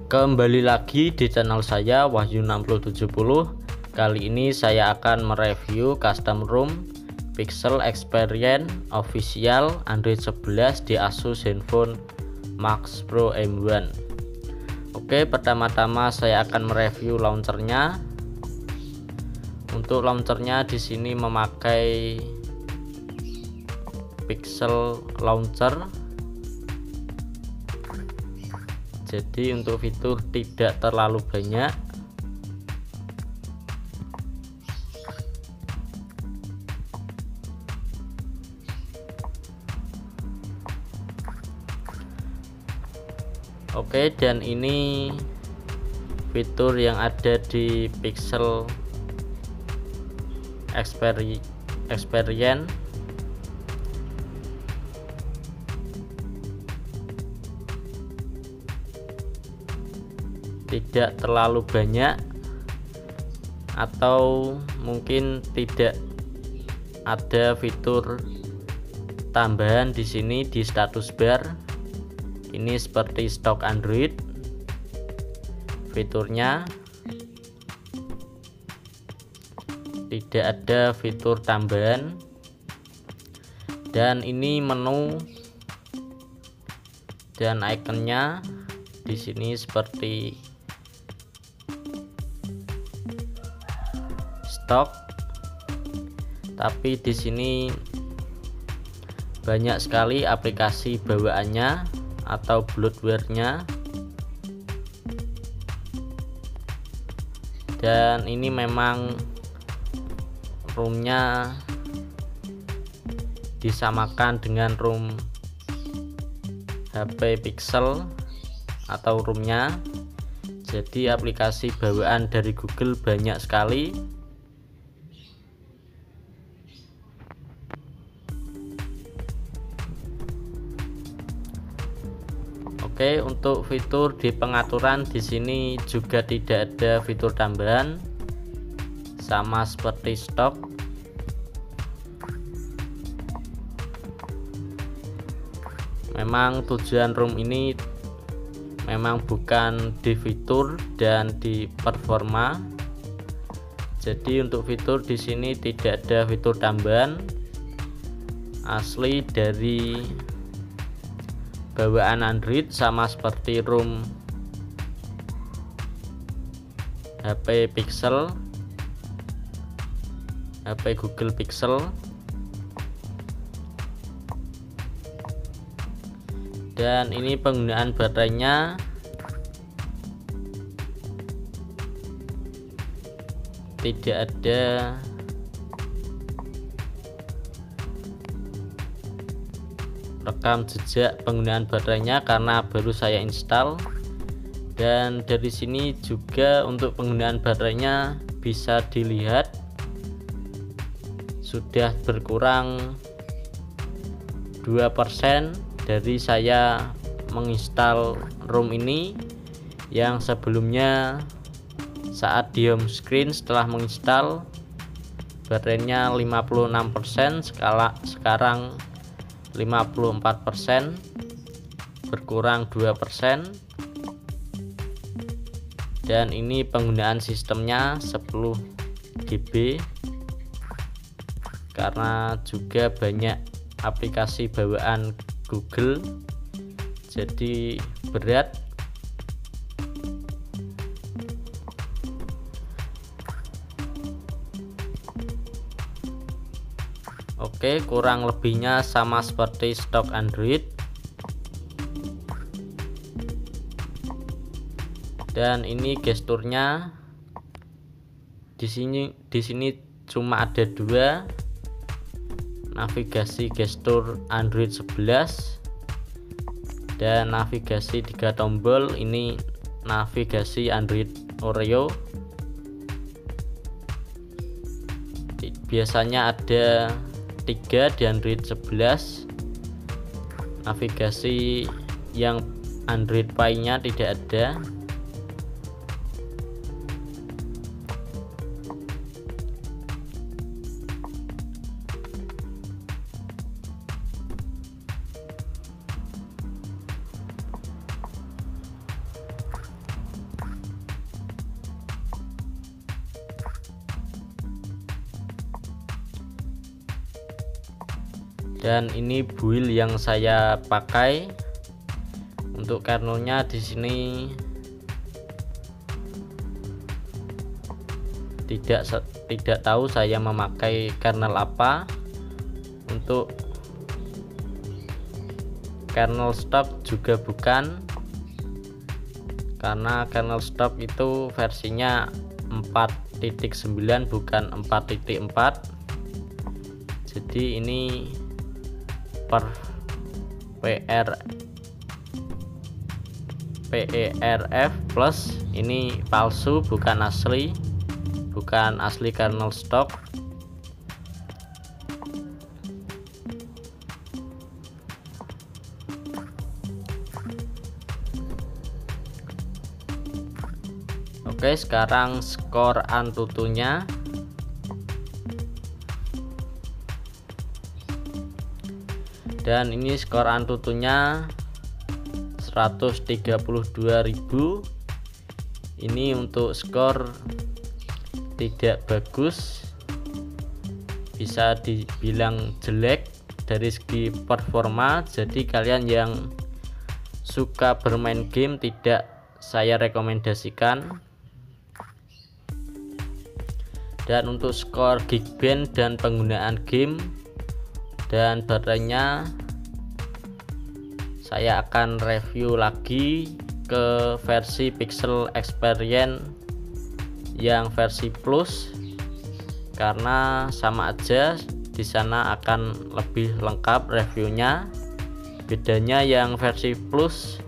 Kembali lagi di channel saya Wahyu 6070. Kali ini saya akan mereview custom ROM Pixel Experience official Android 11 di Asus Zenfone Max Pro M1. Oke, pertama-tama saya akan mereview launchernya. Untuk launchernya di sini memakai Pixel Launcher. Jadi untuk fitur tidak terlalu banyak. Oke, dan ini fitur yang ada di Pixel Experience. Tidak terlalu banyak, atau mungkin tidak ada fitur tambahan di sini di status bar. Ini seperti stok Android fiturnya, tidak ada fitur tambahan. Dan ini menu dan ikonnya di sini seperti stok, tapi di sini banyak sekali aplikasi bawaannya atau bloatware-nya. Dan ini memang ROM-nya disamakan dengan ROM HP Pixel atau ROM-nya. Jadi aplikasi bawaan dari Google banyak sekali. Oke, untuk fitur di pengaturan di sini juga tidak ada fitur tambahan, sama seperti stok. Memang tujuan ROM ini memang bukan di fitur dan di performa. Jadi untuk fitur di sini tidak ada fitur tambahan, asli dari bawaan Android, sama seperti ROM HP Pixel, HP Google Pixel. Dan ini penggunaan baterainya tidak ada rekam jejak penggunaan baterainya karena baru saya install. Dan dari sini juga untuk penggunaan baterainya bisa dilihat sudah berkurang 2% dari saya menginstal ROM ini, yang sebelumnya saat di home screen setelah menginstal baterainya 56%, sekarang 54%, berkurang 2%. Dan ini penggunaan sistemnya 10 GB karena juga banyak aplikasi bawaan Google, jadi berat. Oke, kurang lebihnya sama seperti stok Android. Dan ini gesturnya di sini cuma ada dua, navigasi gestur Android 11 dan navigasi 3 tombol. Ini navigasi Android Oreo. Biasanya ada 3 di Android 11. Navigasi yang Android Pie nya tidak ada. Dan ini build yang saya pakai. Untuk kernelnya di sini tidak tahu saya memakai kernel apa. Untuk kernel stock juga bukan, karena kernel stock itu versinya 4.9 bukan 4.4. jadi ini per PERF plus, ini palsu, bukan asli kernel stock. Oke, sekarang skor Antutunya. Dan ini skor Antutunya 132.000. Ini untuk skor tidak bagus, bisa dibilang jelek dari segi performa. Jadi kalian yang suka bermain game tidak saya rekomendasikan. Dan untuk skor Geekbench dan penggunaan game dan baterainya, saya akan review lagi ke versi Pixel Experience yang versi plus, karena sama aja, di sana akan lebih lengkap reviewnya. Bedanya yang versi plus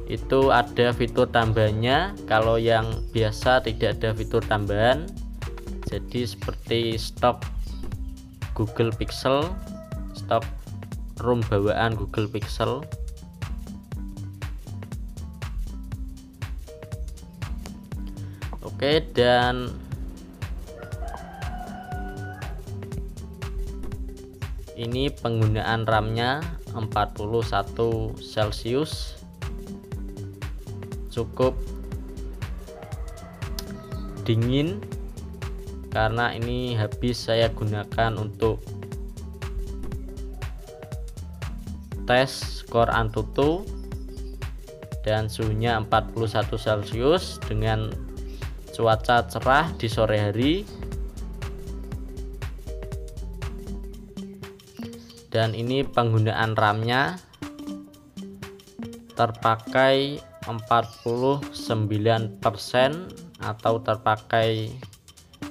itu ada fitur tambahannya, kalau yang biasa tidak ada fitur tambahan. Jadi seperti stok Google Pixel, stok ROM bawaan Google Pixel. Oke, dan ini penggunaan RAM-nya 41 Celsius, cukup dingin karena ini habis saya gunakan untuk tes skor Antutu, dan suhunya 41 Celsius dengan cuaca cerah di sore hari. Dan ini penggunaan RAM-nya terpakai 49% atau terpakai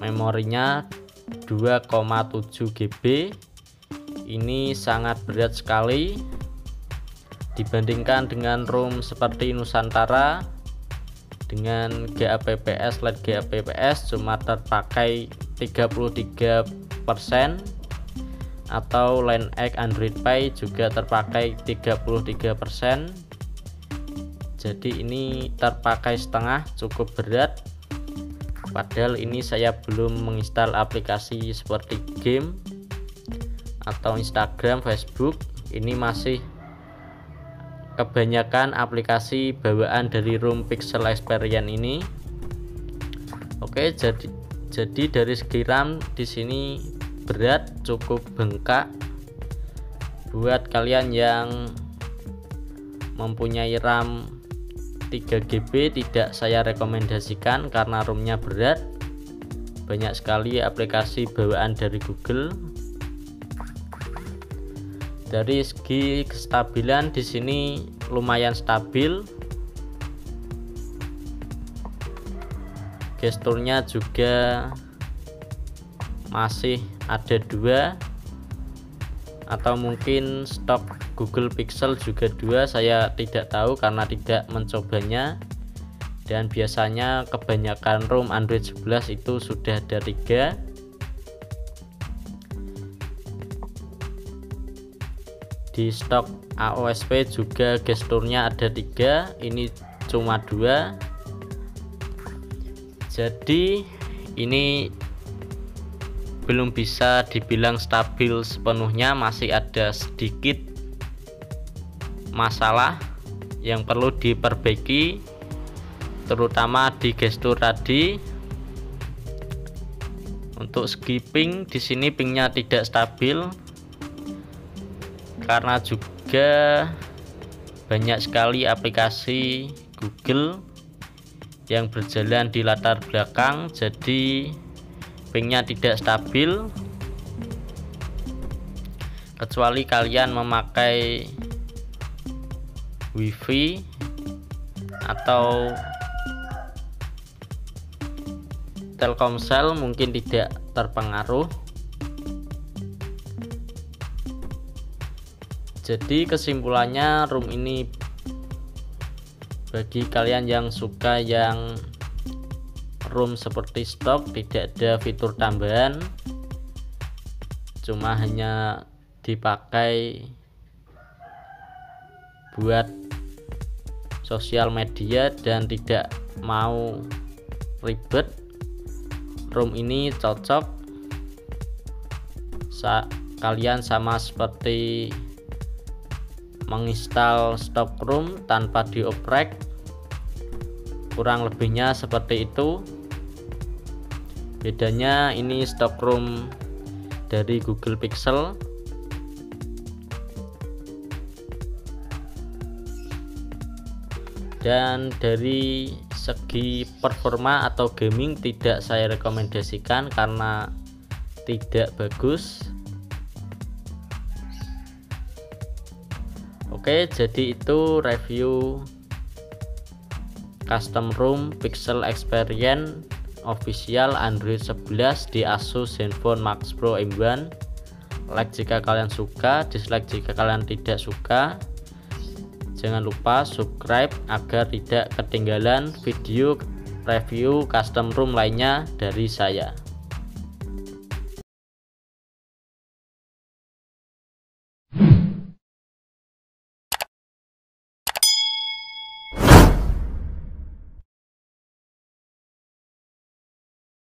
memorinya 2,7 GB. Ini sangat berat sekali dibandingkan dengan ROM seperti Nusantara dengan GAPPS, LED GAPPS cuma terpakai 33%, atau Line-X Android Pie juga terpakai 33%. Jadi ini terpakai setengah, cukup berat. Padahal ini saya belum menginstal aplikasi seperti game atau Instagram, Facebook. Ini masih kebanyakan aplikasi bawaan dari ROM Pixel Experience ini. Oke, jadi dari segi RAM di sini berat, cukup bengkak. Buat kalian yang mempunyai RAM 3 GB tidak saya rekomendasikan karena ROM-nya berat. Banyak sekali aplikasi bawaan dari Google. Dari segi kestabilan di sini lumayan stabil. Gesturnya juga masih ada 2, atau mungkin stok Google Pixel juga 2, saya tidak tahu karena tidak mencobanya. Dan biasanya kebanyakan ROM Android 11 itu sudah ada 3. Di stok AOSP juga gesturnya ada 3, ini cuma 2. Jadi ini belum bisa dibilang stabil sepenuhnya, masih ada sedikit masalah yang perlu diperbaiki, terutama di gestur tadi. Untuk segi ping, di sini pingnya tidak stabil. karena juga banyak sekali aplikasi Google yang berjalan di latar belakang, jadi pingnya tidak stabil kecuali kalian memakai WiFi atau Telkomsel, mungkin tidak terpengaruh. Jadi kesimpulannya, room ini bagi kalian yang suka yang room seperti stok, tidak ada fitur tambahan, cuma hanya dipakai buat sosial media dan tidak mau ribet. Room ini cocok kalian sama seperti menginstal stock room tanpa dioprek, kurang lebihnya seperti itu. Bedanya ini stock room dari Google Pixel. Dan dari segi performa atau gaming tidak saya rekomendasikan karena tidak bagus. Oke, jadi itu review custom room Pixel Experience official Android 11 di Asus Zenfone Max Pro M1. Like jika kalian suka, dislike jika kalian tidak suka. Jangan lupa subscribe agar tidak ketinggalan video review custom room lainnya dari saya.